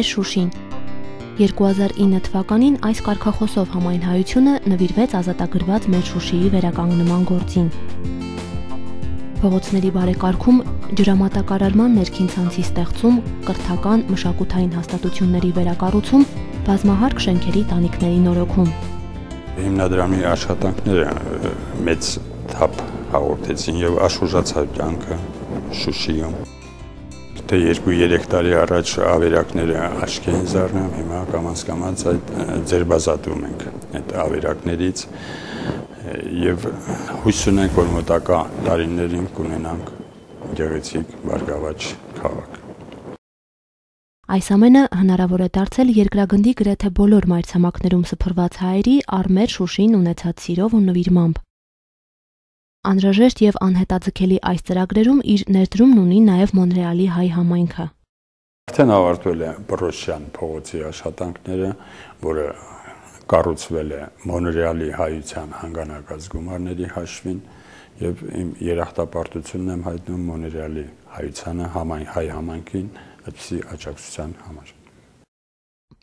մեր Շուշին։ 2009 թվականին այս կարգախոսով համայն հայությունը նվիրվեց ազատագրված մեր Շուշիի վերականգնման գործին։ Փողոցների բարեկարգում, ջրամատակարարման ներքին ցանցի ստեղծում, կրթական, մշակութային հաստատությունների վերակառուցում, բազմահարկ շենքերի տանիքների նորոգում։ Հիմնադրամի աշխատանքները մեծ թափ հաղորդեցին եւ աշխուժացավ կյանքը Շուշիում։ Թե 2-3 տարի առաջ ավերակները աչքի են զարնում, հիմա կամաց-կամաց այդ ձերբազատում ենք այդ ավերակներից եւ հույս ունենք, որ մոտակա տարիներին կունենանք գեղեցիկ բարգավաճ քաղաք։ Այս ամենը հնարավոր է դարձել երկրագնդի գրեթե բոլոր մայրցամաքներում սփռված հայերի առմեր Շուշին ունեցած սիրով ու նվիրմամբ։ Անհրաժեշտ եւ անհետաձգելի այս ծրագրերում իր ներդրումն ունի նաեւ Մոնրեալի հայ համայնքը։ Արդեն ավարտվել է Պրոշյան փողոցի աշխատանքները, որը կառուցվել է Մոնրեալի հայության հանգանակած գումարների հաշվին եւ իմ երախտապարտությունն եմ հայտնում Մոնրեալի հայությանը հայ համայնքին այդպիսի աջակցության համար։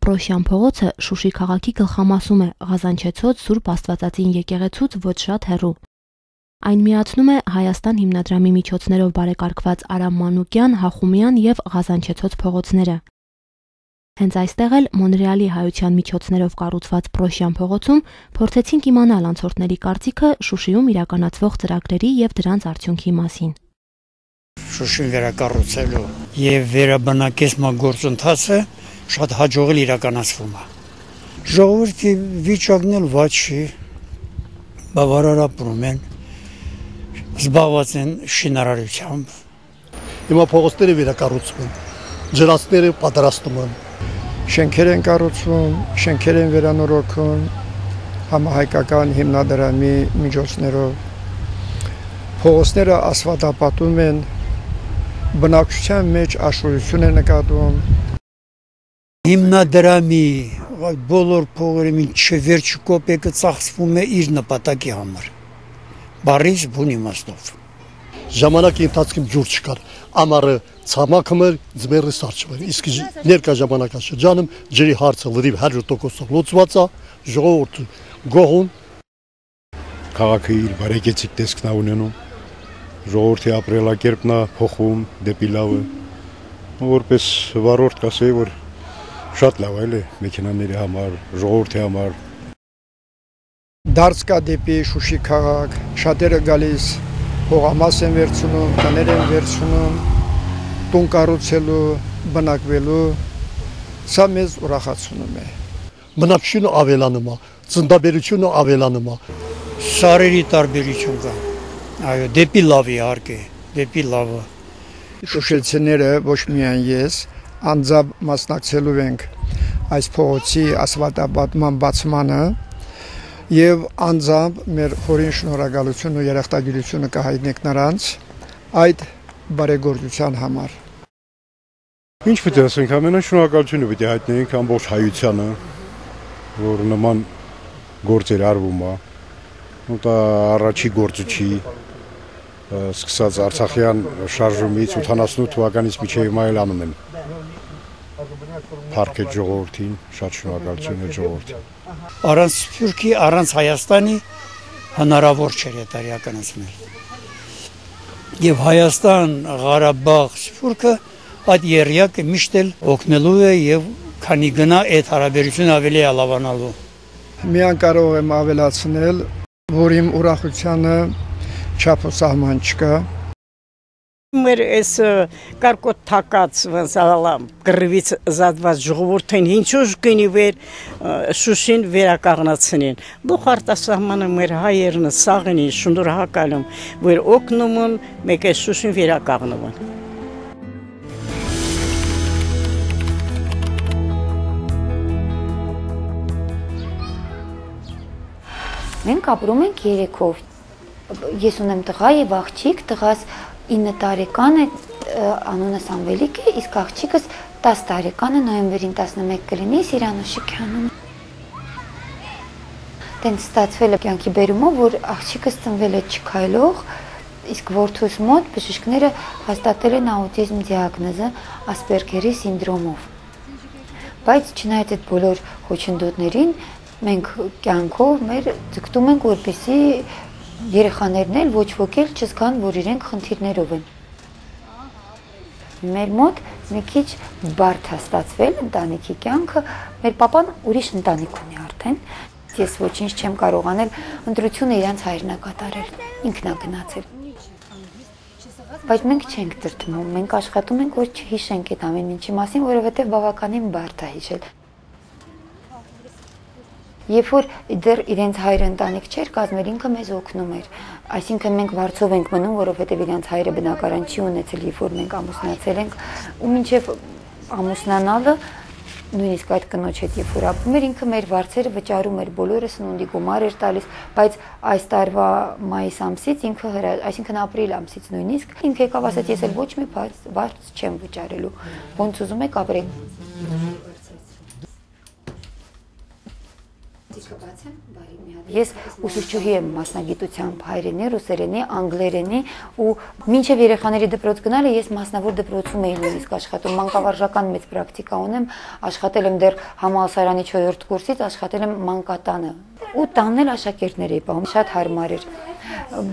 Պրոշյան փողոցը Շուշի քաղաքի գլխամասում է Ղազանչեցոտ Սուրբ Աստվածածին եկեղեցուց ոչ շատ հեռու։ Այն միացնում է Հայաստան հիմնադրամի միջոցներով բարեկարգված Արամ Մանուկյան, Հախումյան եւ Ղազանչեցոտ փողոցները։ Հենց այստեղ էլ Մոնրեալի հայության միջոցներով կառուցված Պրոշյան փողոցում փորձեցինք իմանալ անցորդների կարծիքը Շուշիում իրականացվող ծրագրերի եւ դրանց արդյունքի մասին։ Շուշին վերակառուցելու եւ վերաբնակեցման գործընթացը շատ հաջողել իրականացվում է։ Ժողովրդի վիճակն էլ վատ չի, բավարար ապրում են, զբաղված են շինարարությամբ։ Հիմա փողոցները վերակառուցվում են, ջրածները պատրաստում են, շենքեր են կառուցվում, շենքեր են վերանորոգում համահայկական հիմնադրամի միջոցներով, փողոցները ասֆալտապատում են, բնակչության մեջ աշխուժություն է նկատվում։ Հիմնադրամի բոլոր փողերը մինչև վերջի կոպեկը ծախսվում է իր նպատակի համար։ Բարիս բուն իմաստով։ Ժամանակի ընթացքում ջուր չկար, ամառը ցամաքում էր, ձմեռը սարճում էր, իսկ ներկա ժամանակաշրջանում ջրի հարցը լրիվ 100%-ով լուծված է, ժողովուրդը գոհուն։ Քաղաքը իր բարեկեցիկ տեսքն է ունենում, ժողովրդի ապրելակերպն է փոխում դեպի լավը, որպես վարորդ կասեի, որ շատ լավ է մեքենաների համար, ժողովրդի համար։ Դարձ կա դեպի Շուշի քաղաք, շատերը գալիս, հողամաս են վերցնում, տներ են վերցնում, տուն կառուցելու, բնակվելու, սա մեզ ուրախացնում է։ Բնակչությունը ավելանում է, ծննդաբերությունը ավելանում է։ Սարերի տարբերություն կա, այո, դեպի լավ իհարկե, դեպի լավը։ Շուշեցիները, ոչ միայն ես, անձամբ մասնակցելու ենք այս փողոցի ասֆալտապատման բացմանը եւ անձամբ մեր խորին շնորհակալություն ու երախտագիտությունը կհայտնենք նրանց այդ բարեգործության համար։ Ինչ պետք է ասենք, ամենայն շնորհակալությունը պետք է հայտնենք ամբողջ հայությանը, որ նման գործեր արվում է։ Դա առաջի գործը չի, սկսած Արցախյան շարժումից 88 թվականից մինչև հիմա էլ անում են։ Փառք է ժողովրդին, շատ շնորհակալություն է ժողովրդին։ Առանց Սփյուռքի, առանց Հայաստանի հնարավոր չէր այդ իրականացնել։ Եվ Հայաստան, Ղարաբաղ, Սփյուռքը այդ երյակը միշտ էլ օգնելու է եւ քանի գնա այդ հարաբերությունը ավելի լավանալու։ Միան կարող եմ ավելացնել, որ իմ ուրախությանը չափ ու սահման չկա։ Մեր այս կարկոտ թակած գրվից զատված ժողովուրդին ինչու գնի վեր Շուշին վերականգնացնին։ Դուք արտասահմանը մեր հայերն սաղին շնորհակալ եմ, որ օգնում են մեկ այս Շուշին վերականգնվեն։ Մենք ապրում ենք երեքով։ Ես ունեմ տղա եւ աղջիկ, տղաս 9 տարեկան է, անունը Սամվելիկ է, իսկ աղջիկս 10 տարեկան է, նոյեմբերին 11 կլինի, Սիրանուշիկյանում։ Տենց ստացվել է կյանքի բերումով, որ աղջիկս ծնվել է չքայլող, իսկ որդուս մոտ բժիշկները հաստատել են աուտիզմ դիագնոզը Ասպերգերի սինդրոմով։ Բայց չնայած այդ բոլոր խոչընդոտներին, մենք կյանքով մեր ձգտում ենք, որպեսզի երեխաներն էլ ոչ ոք էլ չզգան, որ իրենք խնդիրներով են։ Մեր մոտ մի քիչ բարդ է ստացվել ընտանիքի կյանքը, մեր պապան ուրիշ ընտանիք ունի արդեն։ Ես ոչինչ չեմ կարող անել, ընտրությունը իրանց հայրն է կատարել, ինքն է գնացել։ Բայց մենք չենք տրտմում, մենք աշխատում ենք, որ չհիշենք այդ ամեն ինչի մասին, որովհետև բավականին բարդ է հիշել։ Երբ որ դեռ իրենց հայրը ընտանիք չէր կազմել, ինքը մեզ օգնում էր։ Այսինքն մենք վարձով ենք մնում, որովհետև իրենց հայրը բնակարան չի ունեցել, երբ որ մենք ամուսնացել ենք, ու մինչև ամուսնանալը նույնիսկ այդ կնոջ հետ երբ որ ապրում էր, ինքը մեր վարձերը վճարում էր, բոլորը սնունդի գումար էր տալիս, բայց այս տարվա մայիս ամսից ինքը այսինքն ապրիլ ամսից նույնիսկ ինքը եկավ ասաց, ես էլ ոչ մի վարձ չեմ վճարելու, ոնց ուզում եք ապրեք։ Ես ուսուցչուհի եմ մասնագիտությամբ հայերենի, ռուսերենի, անգլերենի ու մինչև երեխաների դպրոց գնալը ես մասնավոր դպրոցում էի նույնիսկ աշխատում, մանկավարժական մեծ պրակտիկա ունեմ, աշխատել եմ դեռ համալսարանի 4-րդ կուրսից, աշխատել եմ մանկատանը ու տանն էլ աշակերտներ էի պահում, շատ հարմար էր։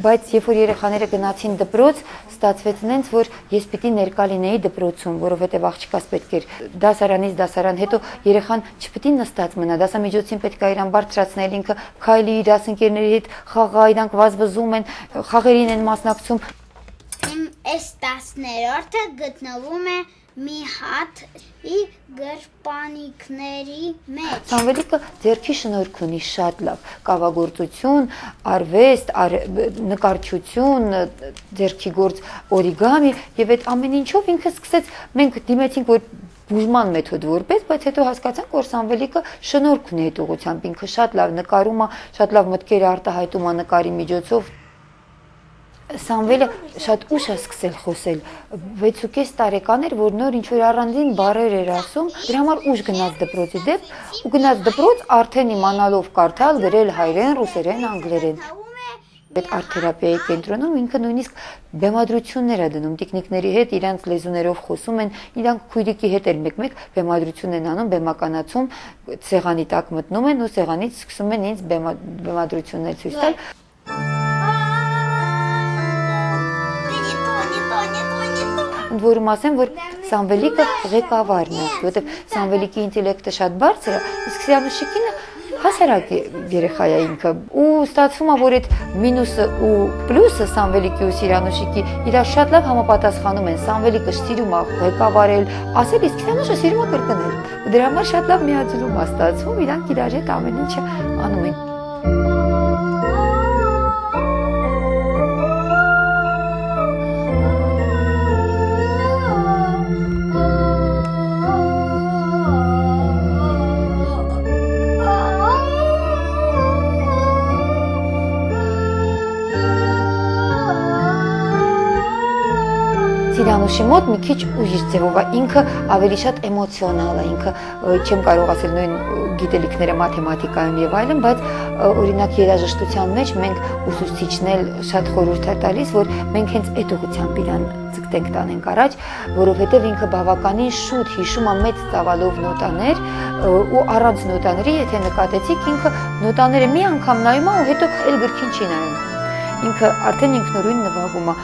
Բայց երբ որ երեխաները գնացին դպրոց, ստացվեց նենց, որ ես պիտի ներկա լինեի դպրոցում, որովհետև աղջիկաս պետք էր դասարանից դասարան, հետո երեխան չպիտի նստած մնա, դասամիջոցին պետք է իրան բարձրացնել, ինքը քայլի իր դասընկերների հետ խաղա, իրանք վազվզում են, խաղերին են մասնակցում։ Այս 10-րդը գտնվում է մի հատ գրպանիկների մեջ։ Սամվելիկը ձեռքի շնորհք ունի շատ լավ, կավագործություն, արվեստ, նկարչություն, ձեռքի գործ, օրիգամի եւ այդ ամեն ինչով ինքը սկսեց, մենք դիմեցինք որ բուժման մեթոդ որպես, բայց հետո հասկացանք, որ Սամվելիկը շնորհք ունի այդ ուղղությամբ, ինքը շատ լավ նկարում է, շատ լավ մտքեր արտահայտում է նկարի միջոցով։ Սամվելը շատ ուշ է սկսել խոսել, 6.5 տարեկան էր, որ նոր ինչ-որ առանձին բառեր էր ասում, դրա համար ուշ գնաց դպրոցի դեպ, ու գնաց դպրոց արդեն իմանալով կարդալ, գրել հայերեն, ռուսերեն, անգլերեն։ Այդ արտ-թերապիայի կենտրոնում ինքը նույնիսկ բեմադրություններ է դնում, տիկնիկների հետ իրանց լեզուներով խոսում են, իրանք քույրիկի հետ էլ մեկ-մեկ բեմադրություն են անում, բեմականացում, սեղանի տակ մտնում են ու սեղանից սկսում են ինձ բեմադրություններ ցույց տալ։ Որում ասեմ, որ Սամվելիկը ղեկավարն է, որովհետև Սամվելիկի ինտելեկտը շատ բարձր է, իսկ Սիրանուշիկինը հասարակ երեխա է ինքը, ու ստացվում է, որ այդ մինուսը ու պլյուսը Սամվելիկի ու Սիրանուշիկի իրար շատ լավ համապատասխանում են, Սամվելիկը սիրում է ղեկավարել, ասել, իսկ Սիրանուշը սիրում է կրկնել, ու դրա համար շատ լավ միաձուլում է ստացվում, իրանք իրար հետ ամեն ինչը անում են։ Սիրանուշի մոտ մի քիչ ուժիշ ձևով է, ինքը ավելի շատ էմոցիոնալ է, ինքը չեմ կարող ասել նույն գիտելիքները մաթեմատիկայում եւ այլն, բայց օրինակ երաժշտության մեջ մենք ուսուցիչն էլ շատ խորհուրդ է տալիս, որ մենք հենց այդ ուղղությամբ իրան ձգտենք տանենք առաջ, որովհետեւ ինքը բավականին շուտ հիշում է մեծ ծավալով նոտաներ ու առանց նոտաների, եթե նկատեցիք, ինքը նոտաները մի անգամ նայում է ու հետո էլ գրքին չի նայում։ Ինքը արդեն ինքնուրույն նվագում է։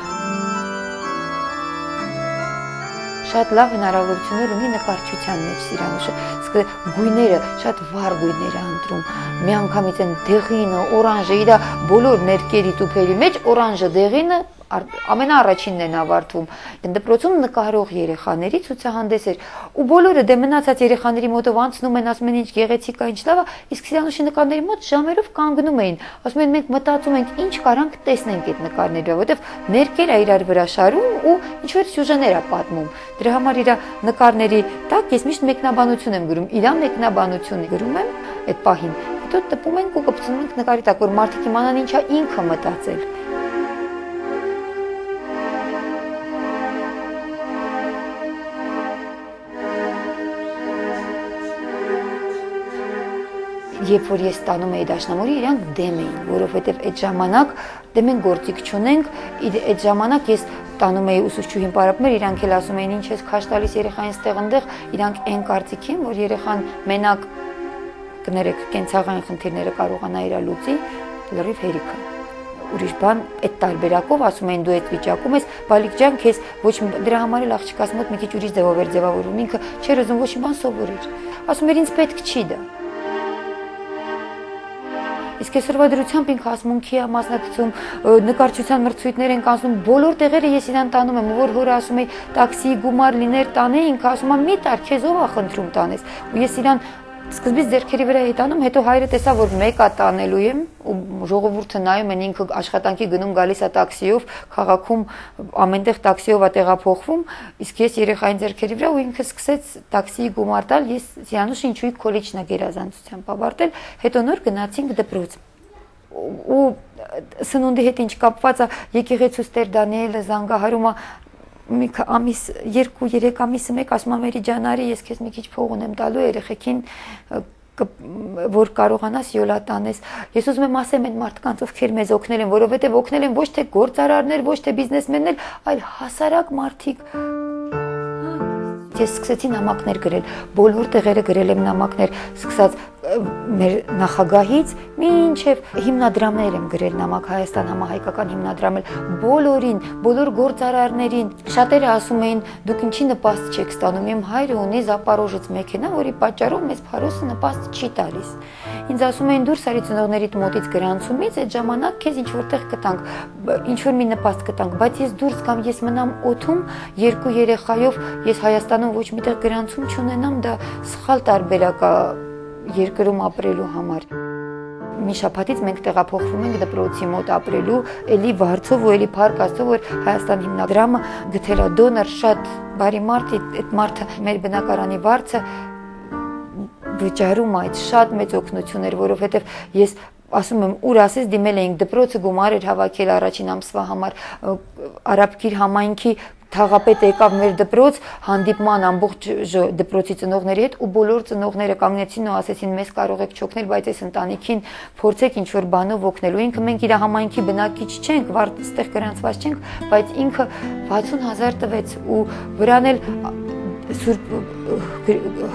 Շատ լավ հնարավորություններ ունի նկարչության մեջ Սիրանուշը, գույները շատ վառ գույներ է ընտրում, միանգամից են դեղինը, օրանժը, իր բոլոր ներկերի տուփերի մեջ օրանժը, դեղինը ամենաառաջինն են ավարտվում։ Դպրոցում նկարող երեխաների ցուցահանդես էր, ու բոլորը դե մնացած երեխաների մոտով անցնում են, ասում են ինչ գեղեցիկ է, ինչ լավ է, իսկ Սիրանուշի նկարների մոտ ժամերով կանգնում էին, ասում են մենք մտածում ենք ինչ կարանք տեսնենք այդ նկարները, որովհետև ներկեր է իրար վրա շարում ու ինչ որ սյուժեներ է պատմում։ Դրա համար իր նկարների տակ ես միշտ մեկնաբանություն եմ գրում, իր մեկնաբանությունը գրում եմ այդ պահին, հետո տպում ենք ու կպցնում ենք նկարի տակ, որ մարդիկ իմանան ինչա ինքը մտածել։ Երբ որ ես ստանում էի դաշնամուրի, իրանք դեմ էին, որովհետև այդ ժամանակ դե մենք գործիք չունենք, այդ ժամանակ ես տանում էի ուսուցչուհին պարապում էր, իրանք էլ ասում էին, ինչ ես քաշ տալիս երեխային ստեղ ընդեղ, իրանք այն կարծիք են, որ երեխան մենակ կներեք կենցաղային խնդիրները կարողանա իր լուծի, լրիվ հերիք է։ Ուրիշ բան այդ տարբերակով ասում են դու այդ վիճակում ես, բալիկ ջան, քեզ ոչ դրա համար էլ աղջկաս մոտ մի քիչ ուրիշ ձևով էր ձևավորում, ինքը չէր ուզում ոչ մի բան սովորիր։ Ասում էր ինձ պետք չի դա։ Իսկ այսօրվա դրությամբ ինքը ասմունքի է մասնակցում, նկարչության մրցույթներ են կանցնում, բոլոր տեղերը ես իրան տանում եմ, որ հորը ասում էի տաքսի գումար լիներ տանե, ինքը ասում է մի տար, քեզ ով է խնդրում տանես։ Ու ես իրան սկզբից ձեռքերի վրա էի տանում, հետո հայրը տեսա, որ մեկը տանելու եմ, ու ժողովուրդը նայում են, ինքը աշխատանքի գնում գալիս է տաքսիով, քաղաքում ամենտեղ տաքսիով է տեղափոխվում, իսկ ես երեխային ձեռքերի վրա ու ինքը սկսեց տաքսիի գումար տալ, ես Սիանուշ ինչուի քոլեջն է գերազանցությամբ ավարտել, հետո նոր գնացինք դպրոց։ Ու սնունդի հետ ինչ կապված է, եկեղեցուց Տեր Դանիելը զանգահարում է մի ամիս 2-3 ամիսը մեկ ասում եմ Մերի ջանարի ես քեզ մի քիչ փող ունեմ տալու երեխեքին որ կարողանաս յոլա տանես ես ուզում եմ ասեմ այդ մարդկանց ովքեր մեզ օգնել են որովհետև օգնել են ոչ թե գործարարներ ոչ թե բիզնեսմեններ այլ հասարակ մարդիկ ես սկսեցի նամակներ գրել բոլոր տեղերը գրել եմ նամակներ սկսած մեր նախագահից մինչև հիմնադրամներ եմ գրել նամակ Հայաստան համահայկական հիմնադրամել բոլորին, բոլոր գործարարներին շատերը ասում էին դուք ինչի նպաստ չեք ստանում իմ հայրը ունի Զապարոժից մեքենա որի պատճառով մեզ Փարոսը նպաստ չի տալիս ինձ ասում էին դուրս արի ծնողներիդ մոտից գրանցումից այդ ժամանակ քեզ ինչ որտեղ կտանք ինչ որ մի նպաստ կտանք բայց ես դուրս կամ ես մնամ օթում երկու երեխայով ես Հայաստանում ոչ միտեղ գրանցում չունենամ դա սխալ տարբերակ է երկրում ապրելու համար մի շաբաթից մենք տեղափոխվում ենք դպրոցի մոտ ապրելու էլի վարձով ու էլի փառք Աստծո որ Հայաստան հիմնադրամը գտել է դոնոր շատ բարի մարդ այդ մարդը մեր բնակարանի վարձը վճարում այդ շատ մեծ օգնություն էր որովհետև ես ասում եմ ուր ասես դիմել էինք դպրոցը գումար էր հավաքել առաջին ամսվա համար Արաբկիր համայնքի Թաղապետ եկավ մեր դպրոց հանդիպման ամբողջ դպրոցի ծնողների հետ ու բոլոր ծնողները կանգնեցին ու ասեցին մեզ կարող եք չօգնել բայց այս ընտանիքին փորձեք ինչ որ բանով օգնելու ինքը մենք իր համայնքի բնակիչ չենք այստեղ գրանցված չենք բայց ինքը 60000 տվեց ու վրան էլ Սուրբ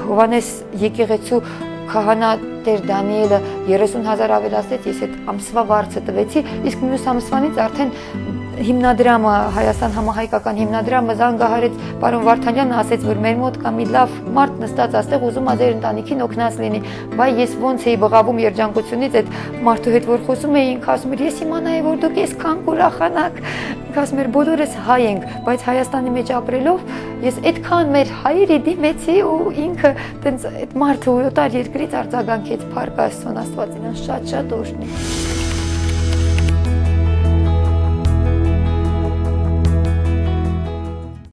Հովանես եկեղեցու քահանա Տեր Դանիելը 30000 ավելացրեց ես այդ ամսվա վարձը տվեցի իսկ մյուս ամսվանից արդեն հիմնադրամը Հայաստան համահայկական հիմնադրամը զանգահարեց պարոն Վարդանյանը ասեց որ մեր մոտ կա մի լավ մարդ նստած այստեղ ուզում է ձեր ընտանիքին օգնած լինի բայ ես ոնց էի բղավում երջանկությունից այդ մարդու հետ որ խոսում էի ինքը ասում էր ես իմանայի որ դուք այսքան կուրախանաք ասում էր բոլորս հայ ենք բայց Հայաստանի մեջ ապրելով ես այդքան մեր հայերի դիմեցի ու ինքը տենց այդ մարդը օտար երկրից արձագանքեց փառք Աստծուն Աստված իրան շատ օրհնի